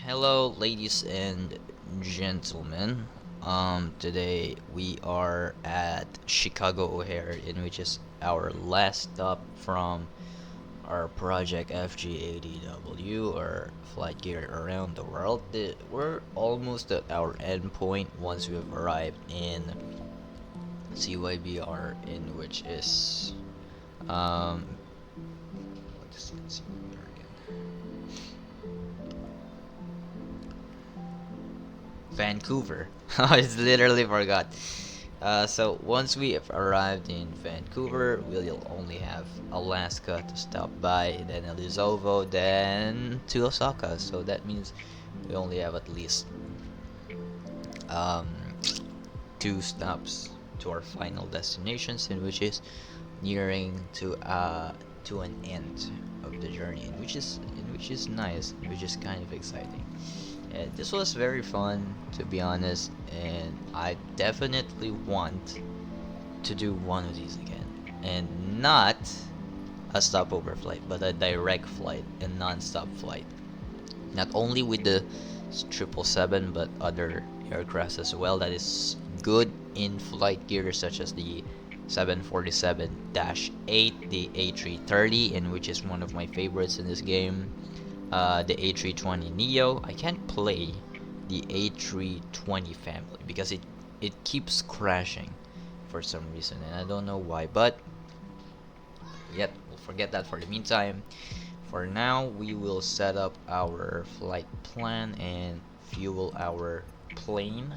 Hello, ladies and gentlemen. Today we are at Chicago O'Hare, in which is our last stop from our project FGATW, or Flight Gear Around the World. We're almost at our end point once we've arrived in CYBR, in which is what is CYBR again? Vancouver. I just literally forgot. So once we have arrived in Vancouver, we'll only have Alaska to stop by, then Elizovo, then to Osaka. So that means we only have at least um, two stops to our final destinations, in which is nearing to an end of the journey, which is nice, which is kind of exciting. This was very fun, to be honest, and I definitely want to do one of these again. And not a stopover flight, but a direct flight, a non-stop flight. Not only with the 777, but other aircrafts as well that is good in flight gear, such as the 747-8, the A330, and which is one of my favorites in this game, the A320 Neo. I can't play the A320 family because it keeps crashing for some reason, and I don't know why. But yet we'll forget that for the meantime. For now, we will set up our flight plan and fuel our plane.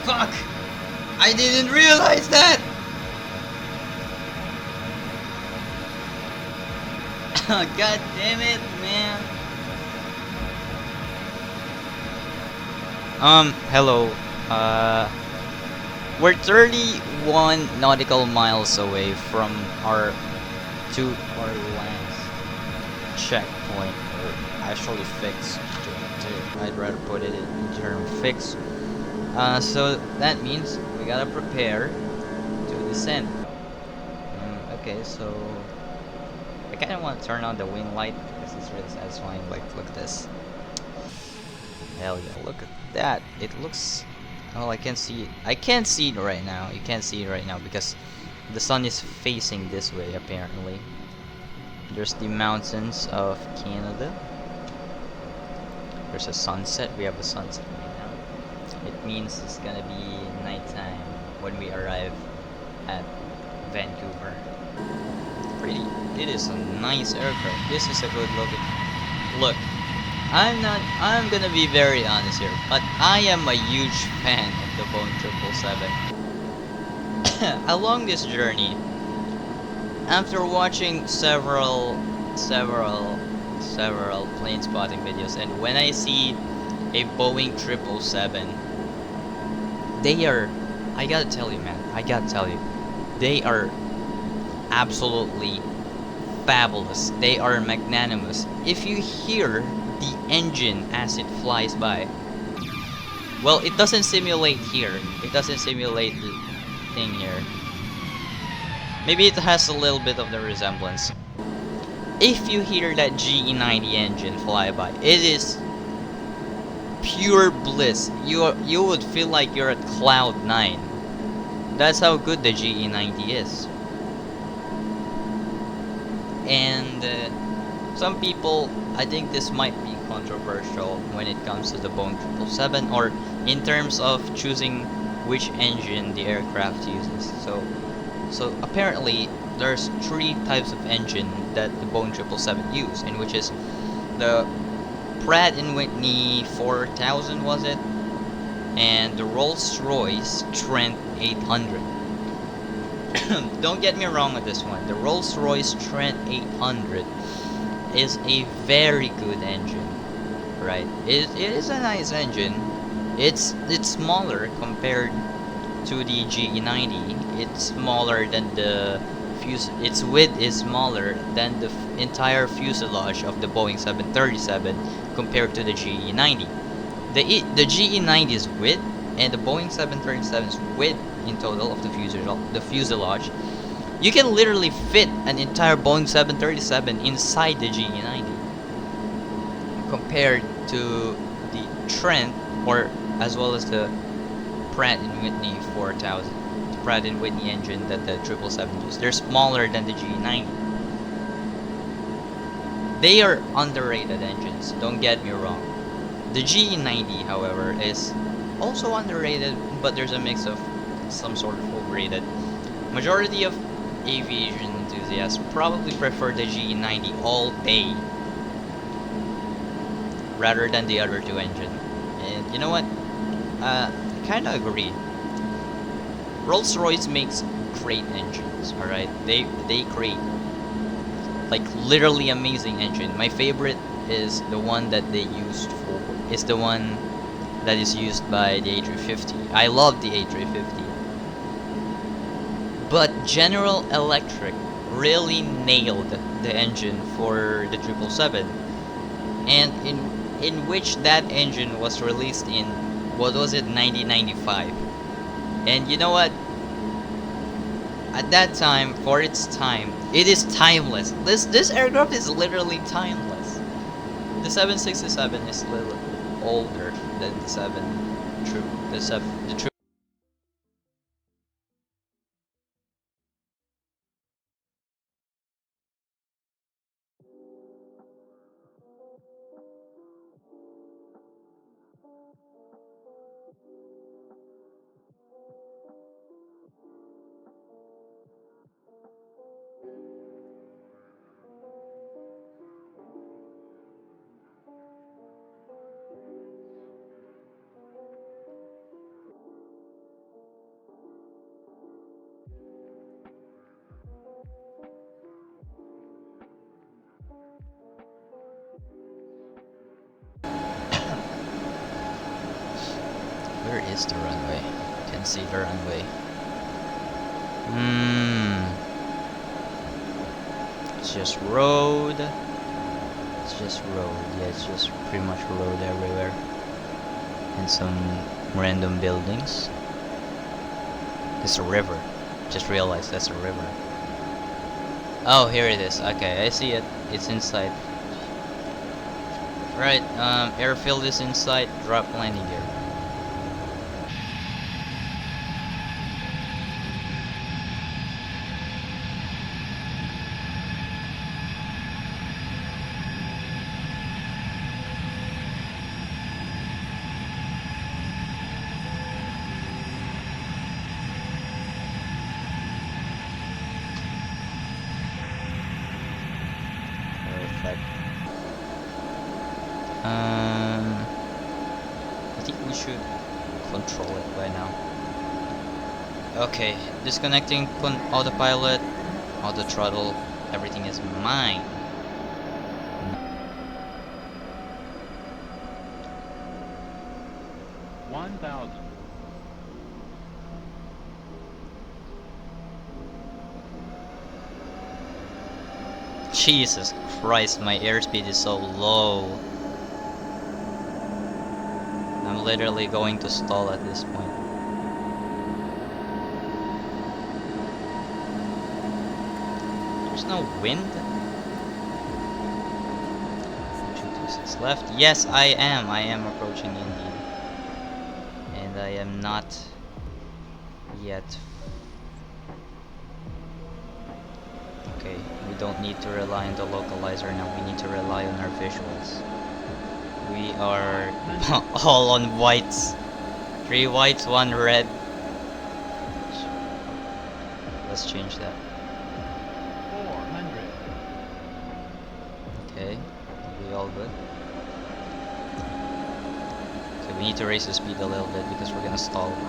Fuck! I didn't realize that! God damn it, man. Hello. We're 31 nautical miles away from our last checkpoint, or actually fix. I'd rather put it in term fix. So that means we gotta prepare to descend. Okay, so I kind of want to turn on the wing light because it's really satisfying. Like, look at this. Hell yeah, look at that. It looks... Oh, I can't see it. I can't see it right now. You can't see it right now because the sun is facing this way, apparently. There's the mountains of Canada. There's a sunset. We have a sunset right now. It means it's gonna be nighttime when we arrive at Vancouver. Pretty. It is a nice aircraft. This is a good looking. Look, I'm gonna be very honest here, but I am a huge fan of the Boeing 777. Along this journey, after watching several plane spotting videos, and when I see a Boeing 777, they are, I gotta tell you, man, they are absolutely fabulous. They are magnanimous. If you hear the engine as it flies by, well, it doesn't simulate here. It doesn't simulate the thing here. Maybe it has a little bit of the resemblance. If you hear that GE90 engine fly by, it is pure bliss. You would feel like you're at cloud 9. That's how good the GE90 is. And some people, I think this might be controversial when it comes to the Boeing 777, or in terms of choosing which engine the aircraft uses. So apparently there's 3 types of engine that the Boeing 777 use, in which is the Pratt & Whitney 4000, was it? And the Rolls-Royce Trent 800. Don't get me wrong with this one. The Rolls-Royce Trent 800 is a very good engine, right? It is a nice engine. It's smaller compared to the GE90. It's smaller than the its width is smaller than the entire fuselage of the Boeing 737 compared to the GE90. The GE90's width and the Boeing 737's width in total of the fuselage, you can literally fit an entire Boeing 737 inside the GE90 compared to the Trent, or as well as the Pratt & Whitney 4000, the Pratt & Whitney engine that the 777 uses. They're smaller than the GE90. They are underrated engines, don't get me wrong. The GE90, however, is also underrated, but there's a mix of some sort of overrated. Majority of aviation enthusiasts probably prefer the GE90 all day rather than the other 2 engine. And you know what? I kinda agree. Rolls-Royce makes great engines, alright? They create like literally amazing engine. My favorite is the one that they used for, is the one that is used by the A350. I love the A350. But General Electric really nailed the engine for the 777, and in which that engine was released in, what was it, 1995. And you know what? At that time, for its time, it is timeless. This aircraft is literally timeless. The 767 is a little older than the 7 true the true. Where is the runway? Can see the runway. It's just road. It's just road. Yeah, it's just pretty much road everywhere. And some random buildings. It's a river. Just realized that's a river. Oh, here it is. Okay, I see it. It's inside. Right, airfield is inside. Drop landing gear. Perfect. I think we should control it by now. Okay, disconnecting autopilot, auto throttle, everything is mine. 1,000. Jesus Christ, my airspeed is so low. I'm literally going to stall at this point. There's no wind? 226 left. Yes, I am approaching indeed. And I am not yet. Okay, we don't need to rely on the localizer now, we need to rely on our visuals. We are all on whites. 3 whites, 1 red. Let's change that. 400. Okay, we all good. Okay, we need to raise the speed a little bit because we're gonna stall. 300.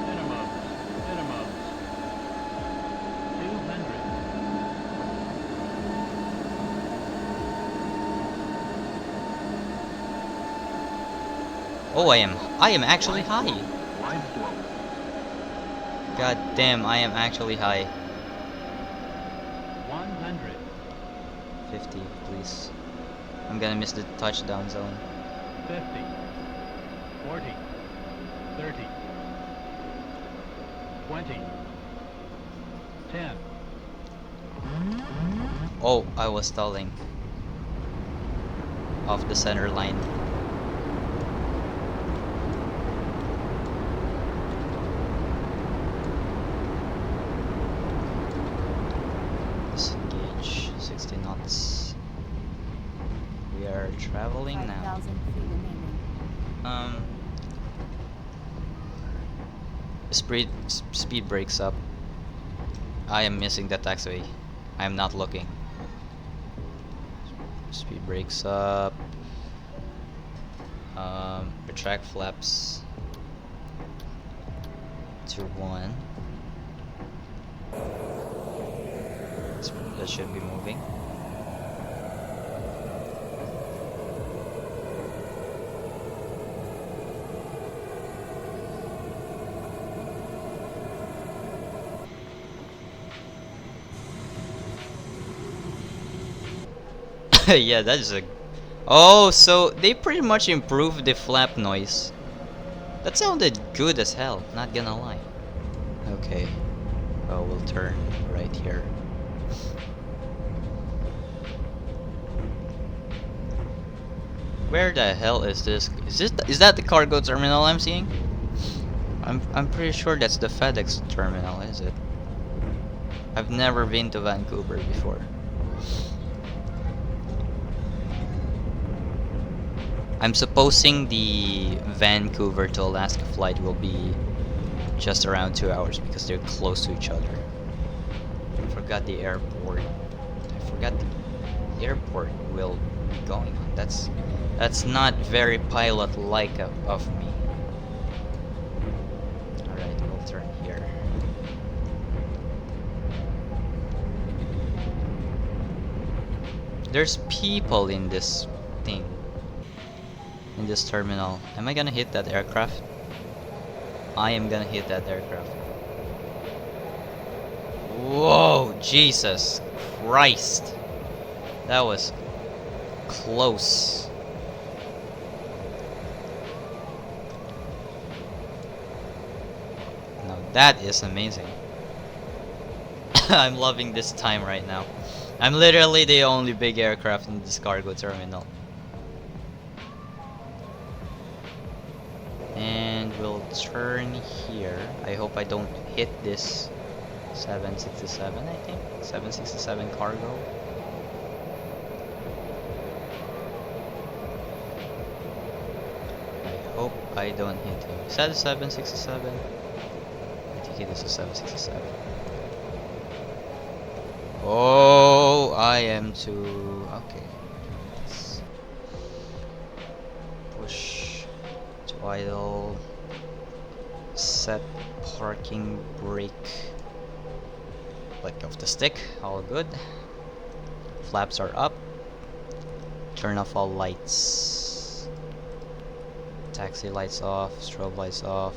Minimums. 200. Oh, I am actually high. Line slope. God damn, I am actually high. 100. 50, please. I'm gonna miss the touchdown zone. 50. 40. 30. 20. 10. Oh, I was stalling. Off the center line. Disengage, 60 knots. We are traveling now. 5,000 feet remaining. Speed breaks up. I am missing the taxiway. I am not looking. Speed breaks up. Retract flaps to 1. That should be moving. Yeah, that is a... Oh, so they pretty much improved the flap noise. That sounded good as hell, not gonna lie. Okay. Oh, we'll turn right here. Where the hell is this? Is that the cargo terminal I'm seeing? I'm pretty sure that's the FedEx terminal, is it? I've never been to Vancouver before. I'm supposing the Vancouver to Alaska flight will be just around 2 hours because they're close to each other. I forgot the airport. I forgot the airport will be going on. That's not very pilot-like of me. Alright, we'll turn here. There's people in this thing. in this terminal. Am I gonna hit that aircraft? I am gonna hit that aircraft. Whoa, Jesus Christ. That was close. Now that is amazing. I'm loving this time right now. I'm literally the only big aircraft in this cargo terminal. And we'll turn here. I hope I don't hit this 767, I think. 767 cargo. I hope I don't hit him. Is that a 767? I think it is a 767. Oh, I am too... Okay. Let's push to idle. Set parking brake. Let go of the stick. All good. Flaps are up. Turn off all lights. Taxi lights off. Strobe lights off.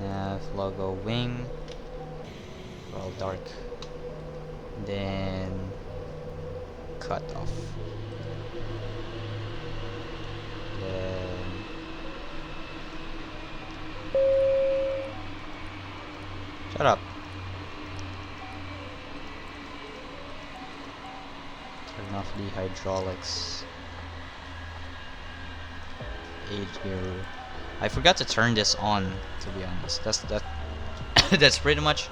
Nav logo wing. All dark. Then cut off. Then shut up. Turn off the hydraulics. Gear. I forgot to turn this on, to be honest. That's pretty much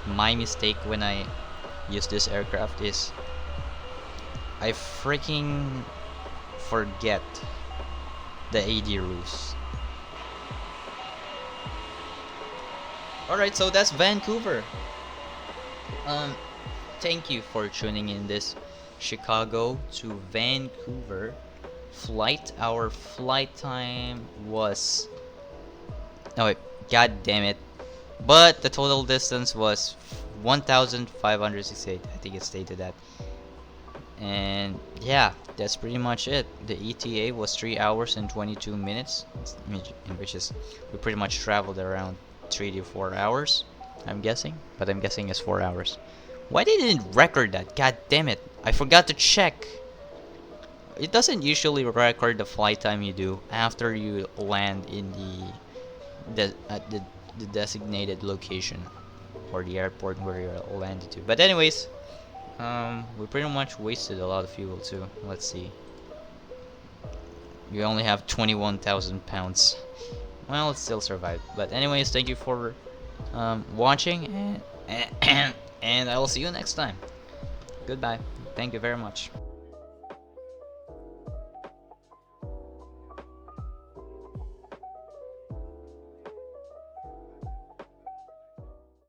my mistake when I use this aircraft, is I freaking forget the AD rules. Alright, so that's Vancouver. Thank you for tuning in this Chicago to Vancouver flight. Our flight time was... No wait, god damn it. But the total distance was 1,568. I think it stated that. And yeah, that's pretty much it. The ETA was 3 hours and 22 minutes, in which is we pretty much traveled around 3 to 4 hours, I'm guessing. But I'm guessing it's 4 hours. Why didn't it record that? God damn it. I forgot to check. It doesn't usually record the flight time you do after you land in the designated location or the airport where you're landed to. But anyways, we pretty much wasted a lot of fuel too. Let's see. We only have 21,000 pounds. Well, it still survived. But anyways, thank you for watching, and I will see you next time. Goodbye. Thank you very much.